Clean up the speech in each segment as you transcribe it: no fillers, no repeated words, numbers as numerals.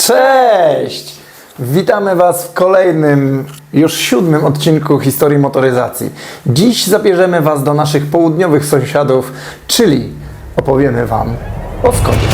Cześć! Witamy Was w kolejnym, już 7. odcinku historii motoryzacji. Dziś zabierzemy Was do naszych południowych sąsiadów, czyli opowiemy Wam o Skodzie.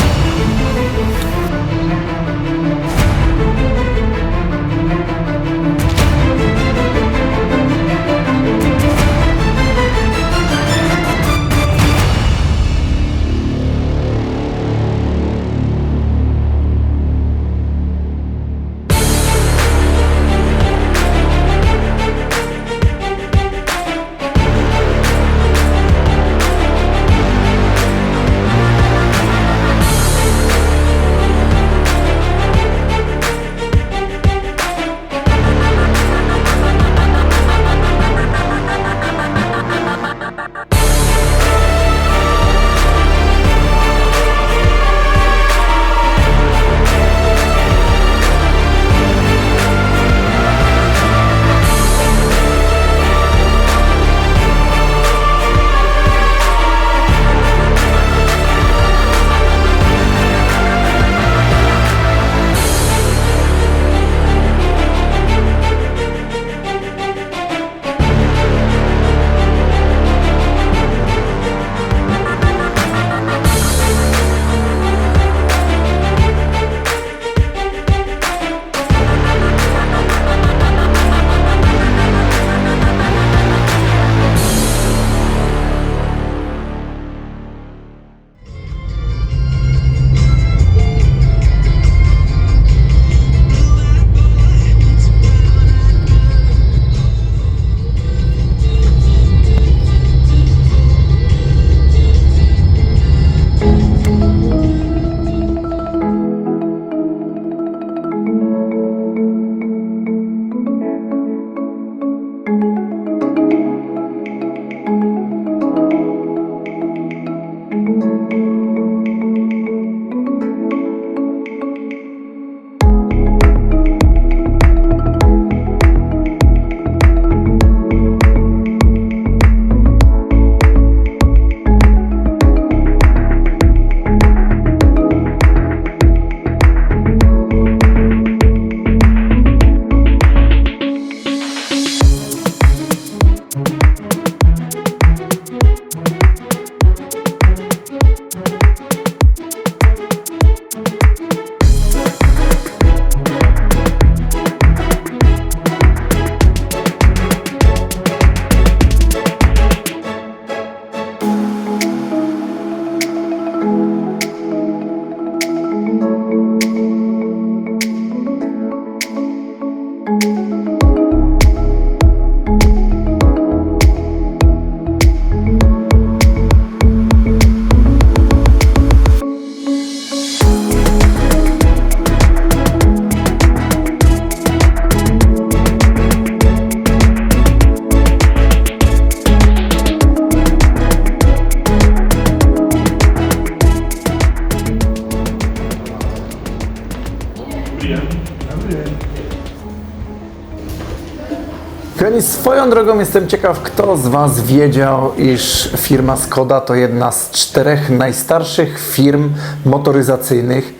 Kochani, swoją drogą jestem ciekaw, kto z Was wiedział, iż firma Skoda to jedna z 4 najstarszych firm motoryzacyjnych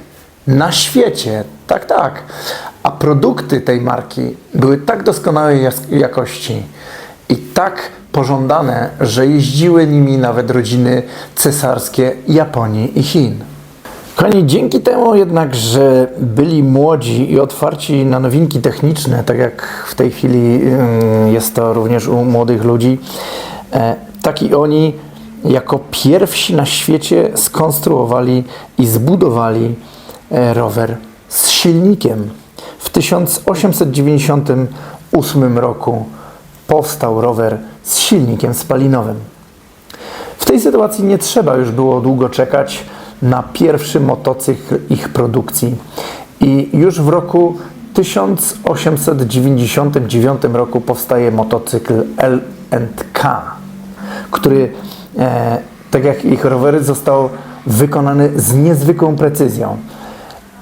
na świecie. Tak. A produkty tej marki były tak doskonałej jakości i tak pożądane, że jeździły nimi nawet rodziny cesarskie Japonii i Chin. Kochani, dzięki temu jednak, że byli młodzi i otwarci na nowinki techniczne, tak jak w tej chwili jest to również u młodych ludzi, tak i oni jako pierwsi na świecie skonstruowali i zbudowali rower z silnikiem. W 1898 roku powstał rower z silnikiem spalinowym. W tej sytuacji nie trzeba już było długo czekać na pierwszy motocykl ich produkcji i już w roku 1899 roku powstaje motocykl L&K, który, tak jak ich rowery, został wykonany z niezwykłą precyzją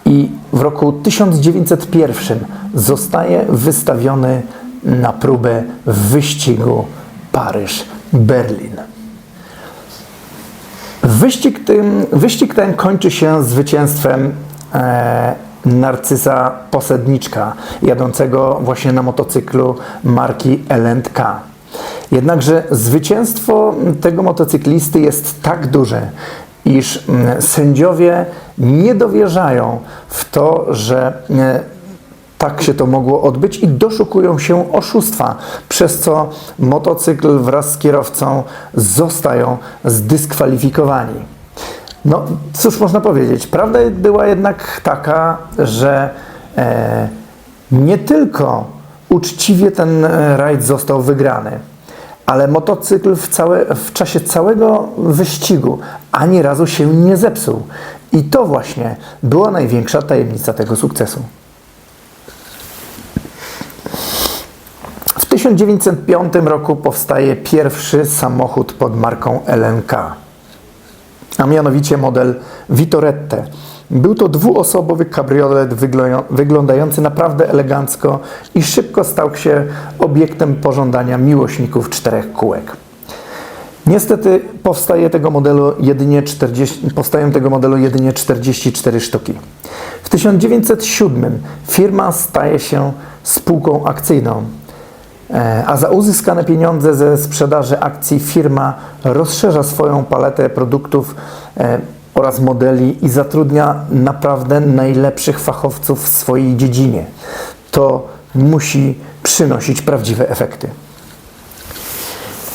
i w roku 1901 zostaje wystawiony na próbę w wyścigu Paryż-Berlin. Wyścig ten kończy się zwycięstwem Narcyza Posedniczka, jadącego właśnie na motocyklu marki L&K. Jednakże zwycięstwo tego motocyklisty jest tak duże, iż sędziowie nie dowierzają w to, że tak się to mogło odbyć i doszukują się oszustwa, przez co motocykl wraz z kierowcą zostają zdyskwalifikowani. No cóż można powiedzieć, prawda była jednak taka, że nie tylko uczciwie ten rajd został wygrany, ale motocykl w czasie całego wyścigu ani razu się nie zepsuł. I to właśnie była największa tajemnica tego sukcesu. W 1905 roku powstaje pierwszy samochód pod marką L&K, a mianowicie model Vitorette. Był to dwuosobowy kabriolet wyglądający naprawdę elegancko i szybko stał się obiektem pożądania miłośników czterech kółek. Niestety powstają tego modelu jedynie 44 sztuki. W 1907 firma staje się spółką akcyjną, a za uzyskane pieniądze ze sprzedaży akcji firma rozszerza swoją paletę produktów oraz modeli i zatrudnia naprawdę najlepszych fachowców w swojej dziedzinie. To musi przynosić prawdziwe efekty.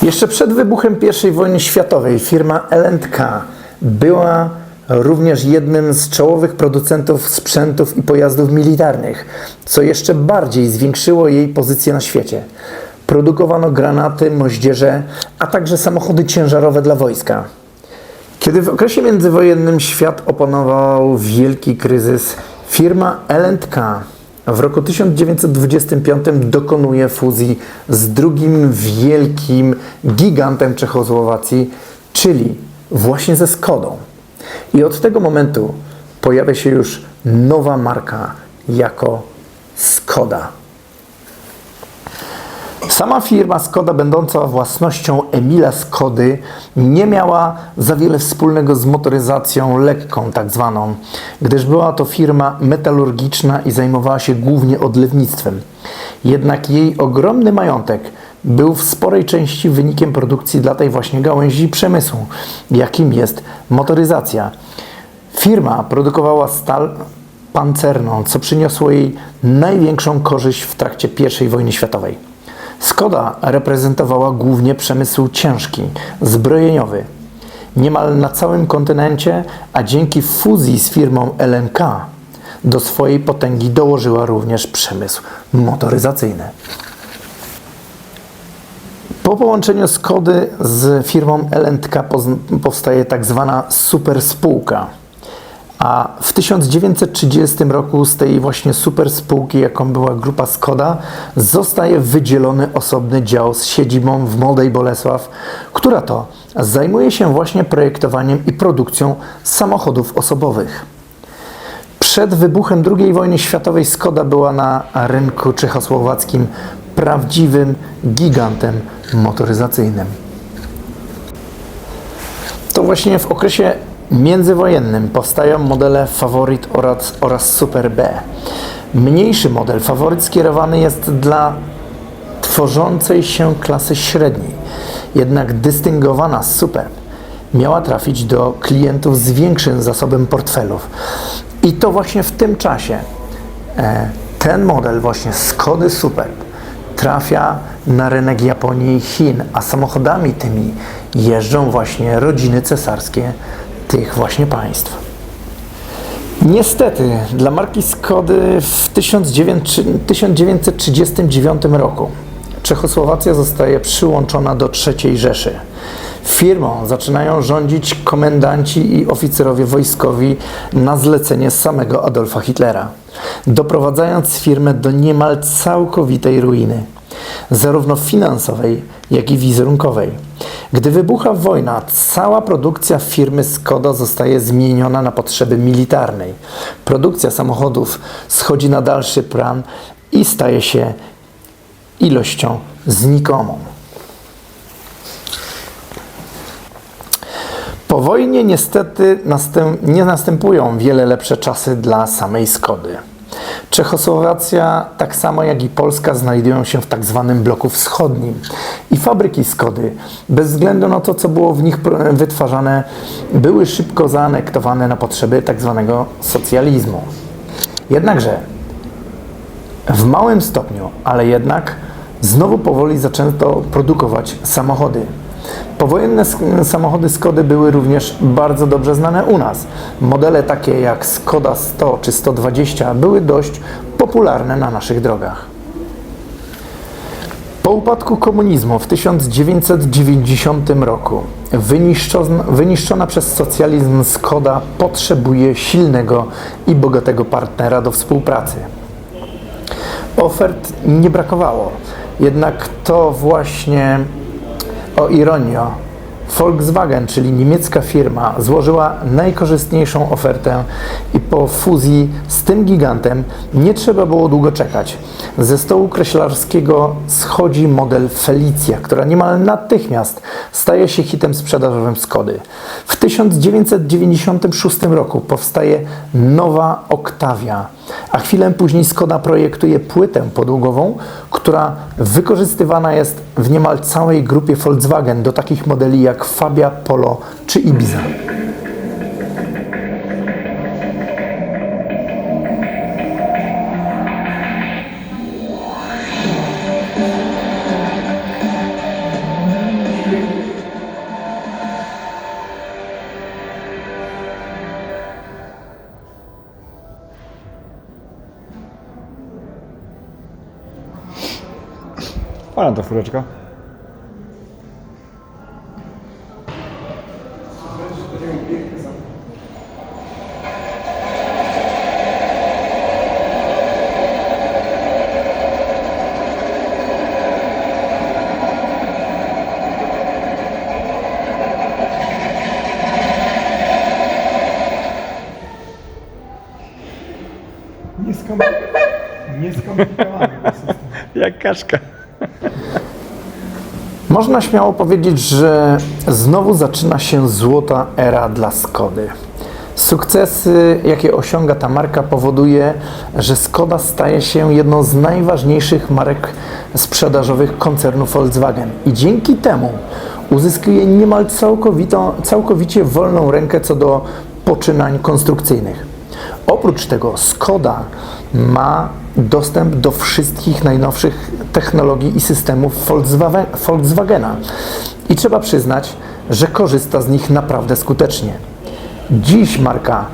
Jeszcze przed wybuchem I wojny światowej firma L&K była również jednym z czołowych producentów sprzętów i pojazdów militarnych, co jeszcze bardziej zwiększyło jej pozycję na świecie. Produkowano granaty, moździerze, a także samochody ciężarowe dla wojska. Kiedy w okresie międzywojennym świat opanował wielki kryzys, firma L&K w roku 1925 dokonuje fuzji z drugim wielkim gigantem Czechosłowacji, czyli właśnie ze Skodą. I od tego momentu pojawia się już nowa marka jako Skoda. Sama firma Skoda, będąca własnością Emila Skody, nie miała za wiele wspólnego z motoryzacją lekką tak zwaną, gdyż była to firma metalurgiczna i zajmowała się głównie odlewnictwem. Jednak jej ogromny majątek był w sporej części wynikiem produkcji dla tej właśnie gałęzi przemysłu, jakim jest motoryzacja. Firma produkowała stal pancerną, co przyniosło jej największą korzyść w trakcie I wojny światowej. Skoda reprezentowała głównie przemysł ciężki, zbrojeniowy, niemal na całym kontynencie, a dzięki fuzji z firmą L&K do swojej potęgi dołożyła również przemysł motoryzacyjny. Po połączeniu Skody z firmą L&K powstaje tak zwana super spółka. A w 1930 roku z tej właśnie super spółki, jaką była grupa Skoda, zostaje wydzielony osobny dział z siedzibą w Młodej Bolesław, która to zajmuje się właśnie projektowaniem i produkcją samochodów osobowych. Przed wybuchem II wojny światowej Skoda była na rynku czechosłowackim prawdziwym gigantem motoryzacyjnym. To właśnie w okresie międzywojennym powstają modele Favorit oraz Super B. Mniejszy model Favorit skierowany jest dla tworzącej się klasy średniej, jednak dystyngowana Super miała trafić do klientów z większym zasobem portfelów. I to właśnie w tym czasie ten model właśnie Skody Super trafia na rynek Japonii i Chin, a samochodami tymi jeżdżą właśnie rodziny cesarskie tych właśnie państw. Niestety dla marki Skody w 1939 roku Czechosłowacja zostaje przyłączona do III Rzeszy. Firmą zaczynają rządzić komendanci i oficerowie wojskowi na zlecenie samego Adolfa Hitlera, doprowadzając firmę do niemal całkowitej ruiny, zarówno finansowej, jak i wizerunkowej. Gdy wybucha wojna, cała produkcja firmy Skoda zostaje zmieniona na potrzeby militarne. Produkcja samochodów schodzi na dalszy plan i staje się ilością znikomą. Po Po wojnie niestety nie następują wiele lepsze czasy dla samej Skody. Czechosłowacja, tak samo jak i Polska, znajdują się w tak zwanym bloku wschodnim i fabryki Skody, bez względu na to, co było w nich wytwarzane, były szybko zaanektowane na potrzeby tak zwanego socjalizmu. Jednakże w małym stopniu, ale jednak znowu powoli zaczęto produkować samochody. Powojenne samochody Skody były również bardzo dobrze znane u nas. Modele takie jak Skoda 100 czy 120 były dość popularne na naszych drogach. Po upadku komunizmu w 1990 roku wyniszczona przez socjalizm Skoda potrzebuje silnego i bogatego partnera do współpracy. Ofert nie brakowało, jednak to właśnie, o ironio, Volkswagen, czyli niemiecka firma, złożyła najkorzystniejszą ofertę i po fuzji z tym gigantem nie trzeba było długo czekać. Ze stołu kreślarskiego schodzi model Felicia, która niemal natychmiast staje się hitem sprzedażowym Skody. W 1996 roku powstaje nowa Octavia, a chwilę później Skoda projektuje płytę podłogową, która wykorzystywana jest w niemal całej grupie Volkswagen do takich modeli jak Fabia, Polo czy Ibiza. Fajna ta fureczka. Nieskomplikowany. Jak kaszka. Można śmiało powiedzieć, że znowu zaczyna się złota era dla Skody. Sukcesy, jakie osiąga ta marka, powoduje, że Skoda staje się jedną z najważniejszych marek sprzedażowych koncernu Volkswagen i dzięki temu uzyskuje niemal całkowicie wolną rękę co do poczynań konstrukcyjnych. Oprócz tego Skoda ma dostęp do wszystkich najnowszych technologii i systemów Volkswagena i trzeba przyznać, że korzysta z nich naprawdę skutecznie. Dziś marka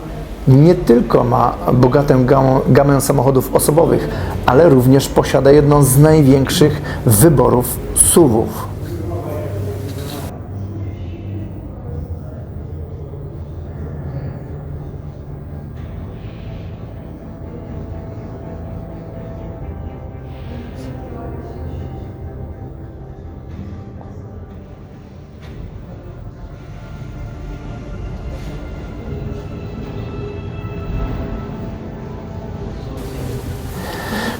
nie tylko ma bogatą gamę samochodów osobowych, ale również posiada jedną z największych wyborów SUV-ów.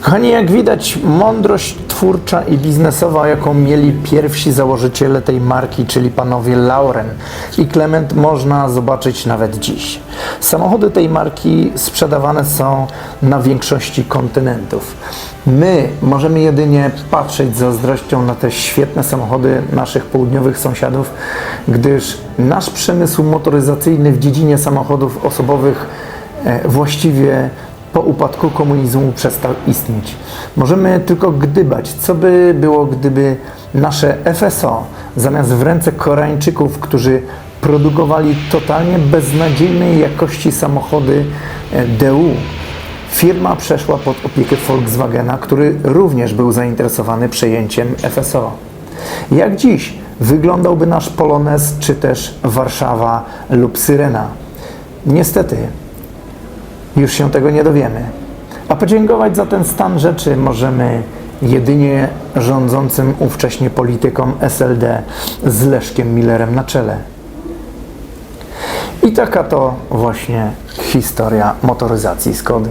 Kochani, jak widać, mądrość twórcza i biznesowa, jaką mieli pierwsi założyciele tej marki, czyli panowie Lauren i Clement, można zobaczyć nawet dziś. Samochody tej marki sprzedawane są na większości kontynentów. My możemy jedynie patrzeć z zazdrością na te świetne samochody naszych południowych sąsiadów, gdyż nasz przemysł motoryzacyjny w dziedzinie samochodów osobowych właściwie po upadku komunizmu przestał istnieć. Możemy tylko gdybać, co by było, gdyby nasze FSO zamiast w ręce Koreańczyków, którzy produkowali totalnie beznadziejnej jakości samochody DU, firma przeszła pod opiekę Volkswagena, który również był zainteresowany przejęciem FSO. Jak dziś wyglądałby nasz Polonez, czy też Warszawa lub Syrena? Niestety, już się tego nie dowiemy. A podziękować za ten stan rzeczy możemy jedynie rządzącym ówcześnie politykom SLD z Leszkiem Millerem na czele. I taka to właśnie historia motoryzacji Skody.